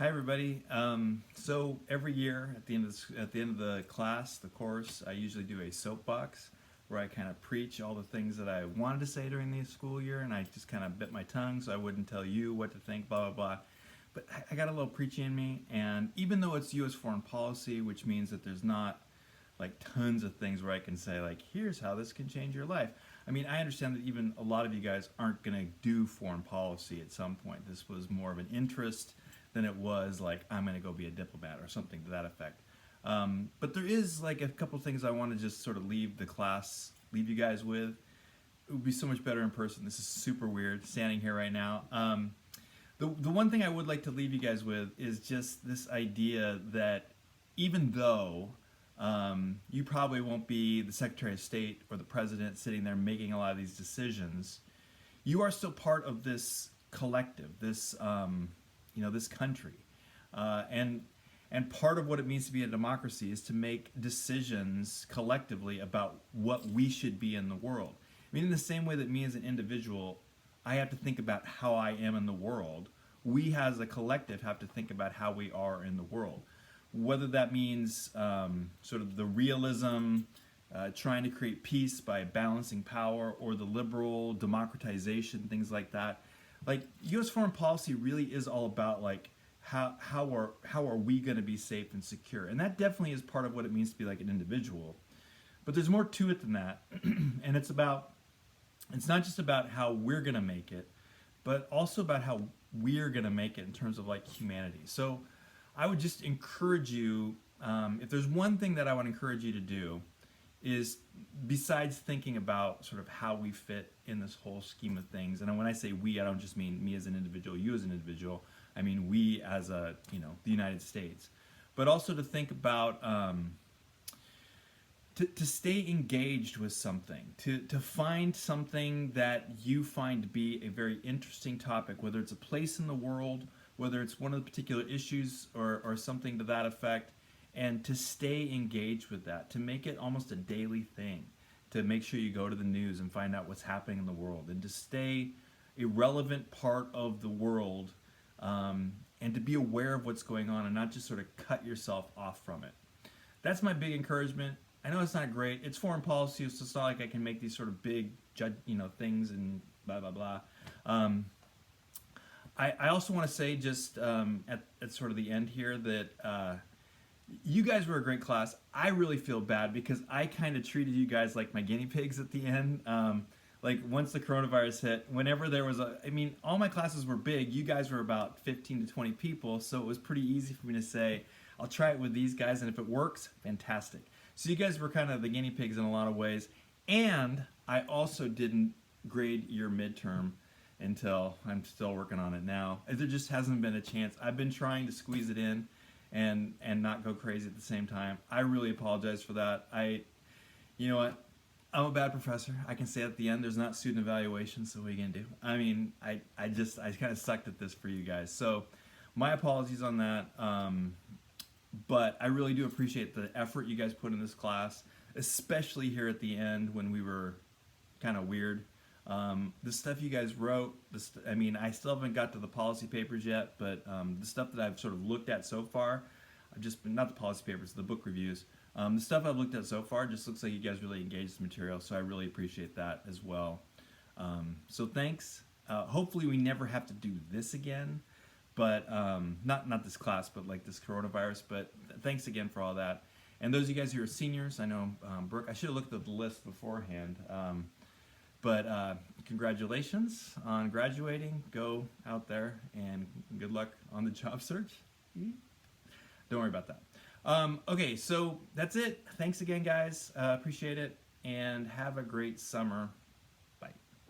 Hi everybody. So every year at the end of the class, the course, I usually do a soapbox where I kind of preach all the things that I wanted to say during the school year, and I just kind of bit my tongue so I wouldn't tell you what to think, blah blah blah. But I got a little preachy in me, and even though it's U.S. foreign policy, which means that there's not like tons of things where I can say like, here's how this can change your life. I mean, I understand that even a lot of you guys aren't going to do foreign policy at some point. This was more of an interest than it was like, I'm going to go be a diplomat or something to that effect. But there is like a couple things I want to just sort of leave you guys with. It would be so much better in person. This is super weird standing here right now. The one thing I would like to leave you guys with is just this idea that even though you probably won't be the Secretary of State or the President sitting there making a lot of these decisions, you are still part of this collective, this this country, and part of what it means to be a democracy is to make decisions collectively about what we should be in the world. I mean, in the same way that me as an individual, I have to think about how I am in the world, we as a collective have to think about how we are in the world. Whether that means sort of the realism, trying to create peace by balancing power, or the liberal democratization, things like that. Like, U.S. foreign policy really is all about like how are we going to be safe and secure, and that definitely is part of what it means to be like an individual. But there's more to it than that, and it's not just about how we're going to make it, but also about how we're going to make it in terms of like humanity. So I would just encourage you, if there's one thing that I would encourage you to do, is besides thinking about sort of how we fit in this whole scheme of things, and when I say we, I don't just mean me as an individual, you as an individual, I mean we as the United States, but also to think about to stay engaged with something, to find something that you find to be a very interesting topic, whether it's a place in the world, whether it's one of the particular issues or something to that effect, and to stay engaged with that, to make it almost a daily thing, to make sure you go to the news and find out what's happening in the world, and to stay a relevant part of the world, and to be aware of what's going on and not just sort of cut yourself off from it. That's my big encouragement. I know it's not great. It's foreign policy, so it's not like I can make these sort of big things and blah blah blah. I also want to say just at sort of the end here that you guys were a great class. I really feel bad because I kind of treated you guys like my guinea pigs at the end. Like once the coronavirus hit, whenever there was all my classes were big. You guys were about 15 to 20 people, so it was pretty easy for me to say, I'll try it with these guys, and if it works, fantastic. So you guys were kind of the guinea pigs in a lot of ways. And I also didn't grade your midterm until I'm still working on it now. There just hasn't been a chance. I've been trying to squeeze it in and not go crazy at the same time. I really apologize for that. You know what? I'm a bad professor. I can say at the end there's not student evaluation, so what are you gonna do? I mean, I kind of sucked at this for you guys. So my apologies on that. But I really do appreciate the effort you guys put in this class, especially here at the end when we were kind of weird. The stuff you guys wrote, I still haven't got to the policy papers yet, but the stuff that I've sort of looked at so far, not the policy papers, the book reviews, the stuff I've looked at so far just looks like you guys really engaged the material, so I really appreciate that as well. So thanks. Hopefully we never have to do this again, but not this class, but like this coronavirus, but thanks again for all that. And those of you guys who are seniors, I know Brooke, I should have looked at the list beforehand. But congratulations on graduating. Go out there and good luck on the job search. Don't worry about that. Okay, so that's it. Thanks again, guys. Appreciate it, and have a great summer.